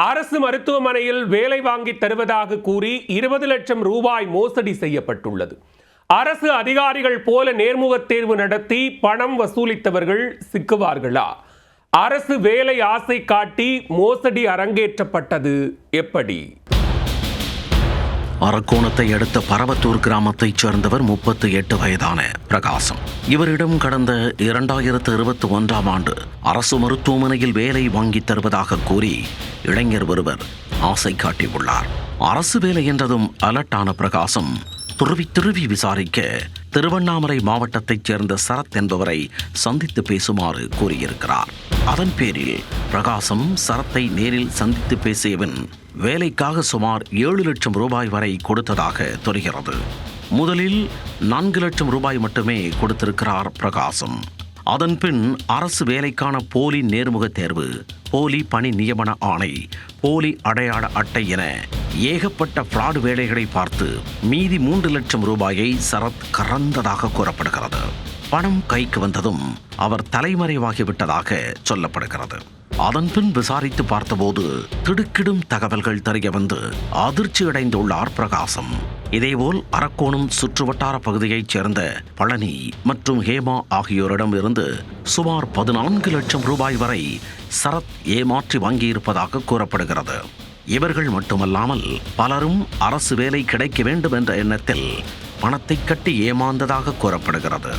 அரசு மருத்துவமனையில் வேலை வாங்கி தருவதாக கூறி 20 லட்சம் ரூபாய் மோசடி செய்யப்பட்டுள்ளது. அரசு அதிகாரிகள் போல நேர்முகத் தேர்வு நடத்தி பணம் வசூலித்தவர்கள் சிக்குவார்களா? அரசு வேலை ஆசை காட்டி மோசடி அரங்கேற்றப்பட்டது எப்படி? அரக்கோணத்தை அடுத்த பரவத்தூர் கிராமத்தைச் சேர்ந்தவர் 38 வயதான பிரகாசம். இவரிடம் கடந்த 2021ஆம் ஆண்டு அரசு மருத்துவமனையில் வேலை வாங்கித் தருவதாக கூறி இளைஞர் ஒருவர் ஆசை காட்டியுள்ளார். அரசு வேலை என்றதும் அலர்ட்டான பிரகாசம் துருவி விசாரிக்க திருவண்ணாமலை மாவட்டத்தைச் சேர்ந்த சரத் என்பவரை சந்தித்து பேசுமாறு கூறியிருக்கிறார். அதன் பேரில் பிரகாசம் சரத்தை நேரில் சந்தித்து பேசியவன் வேலைக்காக சுமார் 7 லட்சம் ரூபாய் வரை கொடுத்ததாக தெரிகிறது. முதலில் 4 லட்சம் ரூபாய் மட்டுமே கொடுத்திருக்கிறார் பிரகாசம். அதன்பின் அரசு வேலைக்கான போலி நேர்முக தேர்வு, போலி பணி நியமன ஆணை, போலி அடையாள அட்டை என ஏகப்பட்ட ஃப்ராடு வேலைகளை பார்த்து மீதி 3 லட்சம் ரூபாயை சரத் கறந்ததாக கூறப்படுகிறது. பணம் கைக்கு வந்ததும் அவர் தலைமறைவாகிவிட்டதாக சொல்லப்படுகிறது. அதன்பின் விசாரித்து பார்த்தபோது திடுக்கிடும் தகவல்கள் தெரிய வந்து அதிர்ச்சி அடைந்துள்ளார் பிரகாசம். இதேபோல் அரக்கோணம் சுற்றுவட்டார பகுதியைச் சேர்ந்த பழனி மற்றும் ஹேமா ஆகியோரிடம் இருந்து சுமார் 14 லட்சம் ரூபாய் வரை சரத் ஏமாற்றி வாங்கியிருப்பதாக கூறப்படுகிறது. இவர்கள் மட்டுமல்லாமல் பலரும் அரசு வேலை கிடைக்க வேண்டும் என்ற எண்ணத்தில் பணத்தை கட்டி ஏமாந்ததாக கூறப்படுகிறது.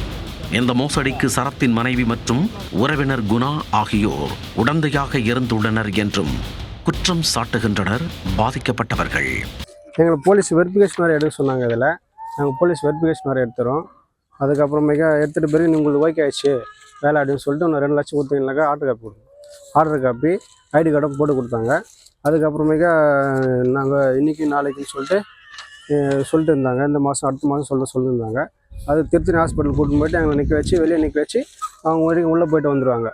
இந்த மோசடிக்கு சரத்தின் மனைவி மற்றும் உறவினர் குணா ஆகியோர் உடந்தையாக இருந்துள்ளனர் என்றும் குற்றம் சாட்டுகின்றனர் பாதிக்கப்பட்டவர்கள். எங்களுக்கு போலீஸ் வெரிஃபிகேஷன் வேறு எடுக்க சொன்னாங்க. இதில் நாங்கள் போலீஸ் வெரிஃபிகேஷன் வேறு எடுத்துகிறோம். அதுக்கப்புறமேக்கா எடுத்துகிட்டு பிறகு உங்களுக்கு ஓகே ஆயிடுச்சு வேலை அப்படின்னு சொல்லிட்டு இன்னும் 2 லட்சம் கொடுத்தீங்கன்னாக்கா ஆர்டர் காப்பி கொடுத்தோம். ஆர்டர் காப்பி ஐடி கார்டும் போட்டு கொடுத்தாங்க. அதுக்கப்புறமேக்கா நாங்கள் இன்றைக்கி நாளைக்குன்னு சொல்லிட்டு இருந்தாங்க. இந்த மாதம் அடுத்த மாதம் சொல்லியிருந்தாங்க. அது திருத்தணி ஹாஸ்பிட்டல் கூட்டின்னு போய்ட்டு எங்களை நிற்க வச்சு வெளியே நிற்க வச்சு அவங்க வரைக்கும் உள்ளே போய்ட்டு வந்துடுவாங்க.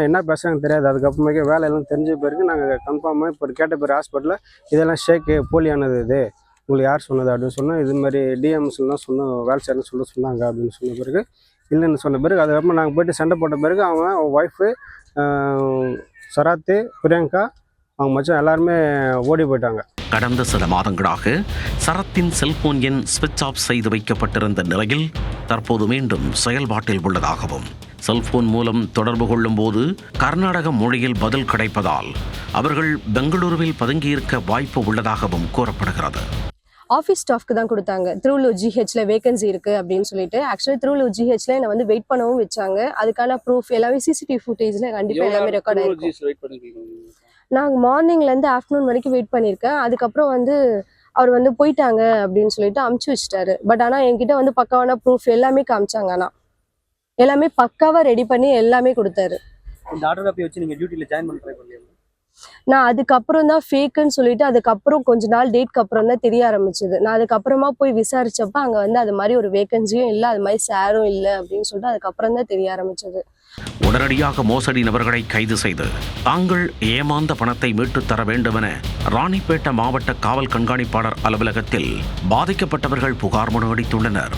என்ன பேசுகிறாங்க தெரியாது. அதுக்கப்புறமேக்கா வேலையெல்லாம் தெரிஞ்ச பிறகு நாங்கள் கன்ஃபார்மாக இப்போ கேட்ட பிறகு ஹாஸ்பிட்டலில் இதெல்லாம் ஷேக்கு போலியானது இது உங்களுக்கு யார் சொன்னது அப்படின்னு சொன்னால் இது மாதிரி டிஎம்ஸ்லாம் வேலை செய்யணும்னு சொன்னாங்க அப்படின்னு சொன்ன பிறகு இல்லைன்னு சொன்ன பிறகு அதுக்கப்புறம் நாங்கள் போய்ட்டு சண்டை போட்ட பிறகு அவங்க ஒய்ஃபு சராத்து பிரியங்கா அவங்க மச்சான் எல்லாருமே ஓடி போயிட்டாங்க. கடந்த சில மாதங்களாக சரத்தின் செல்போன் எண் ஸ்விட்ச் ஆஃப் செய்து வைக்கப்பட்டிருந்த நிலையில் தற்போது மீண்டும் செயல்பாட்டில் உள்ளதாகவும் செல்போன் மூலம் தொடர்பு கொள்ளும் போது கர்நாடக மொழியில் பதில் கிடைப்பதால் அவர்கள் பெங்களூருவில் பதுங்கியிருக்க வாய்ப்பு உள்ளதாகவும் கூறப்படுகிறது. ஆஃபீஸ் ஸ்டாஃப்க்கு தான் கொடுத்தாங்க. திருவள்ளூர் ஜிஹெச்ல வேகன்சி இருக்குது அப்படின்னு சொல்லிட்டு ஆக்சுவலி திருவள்ளூர் ஜிஹெச்ல என்னை வந்து வெயிட் பண்ணவும் வச்சாங்க. அதுக்கான ப்ரூஃப் எல்லாமே சிசிடிவி ஃபுட்டேஜில் கண்டிப்பாக எல்லாமே ரெக்கார்ட் ஆகிருக்கும். நாங்கள் மார்னிங்லேருந்து ஆஃப்டர்நூன் வரைக்கும் வெயிட் பண்ணியிருக்கேன். அதுக்கப்புறம் வந்து அவர் வந்து போயிட்டாங்க அப்படின்னு சொல்லிட்டு அமுச்சு வச்சுட்டாரு. பட் ஆனால் என்கிட்ட வந்து பக்காவான ப்ரூஃப் எல்லாமே காமிச்சாங்க. ஆனால் எல்லாமே பக்காவாக ரெடி பண்ணி எல்லாமே கொடுத்தாரு. இந்த ஆர்டர் காப்பி வச்சு நீங்கள் டியூட்டியில் ஜாயின் பண்ண ட்ரை பண்ணீங்க? நான் அதுக்கப்புறம் தான் ஃபேக்குன்னு சொல்லிட்டு அதுக்கப்புறம் கொஞ்ச நாள் டேட்க்கு அப்புறம் தான் தெரிய ஆரம்பிச்சது. நான் அதுக்கப்புறமா போய் விசாரிச்சப்ப அங்கே வந்து அது மாதிரி ஒரு வேகன்சியும் இல்லை, அது மாதிரி சேரும் இல்லை அப்படின்னு சொல்லிட்டு அதுக்கப்புறம் தான் தெரிய ஆரம்பிச்சது. உடனடியாக மோசடி நபர்களை கைது செய்து தாங்கள் ஏமாந்த பணத்தை மீட்டு தர வேண்டும் என ராணிப்பேட்டை மாவட்ட காவல் கண்காணிப்பாளர் அலுவலகத்தில் பாதிக்கப்பட்டவர்கள் புகார் மனு அளித்துள்ளனர்.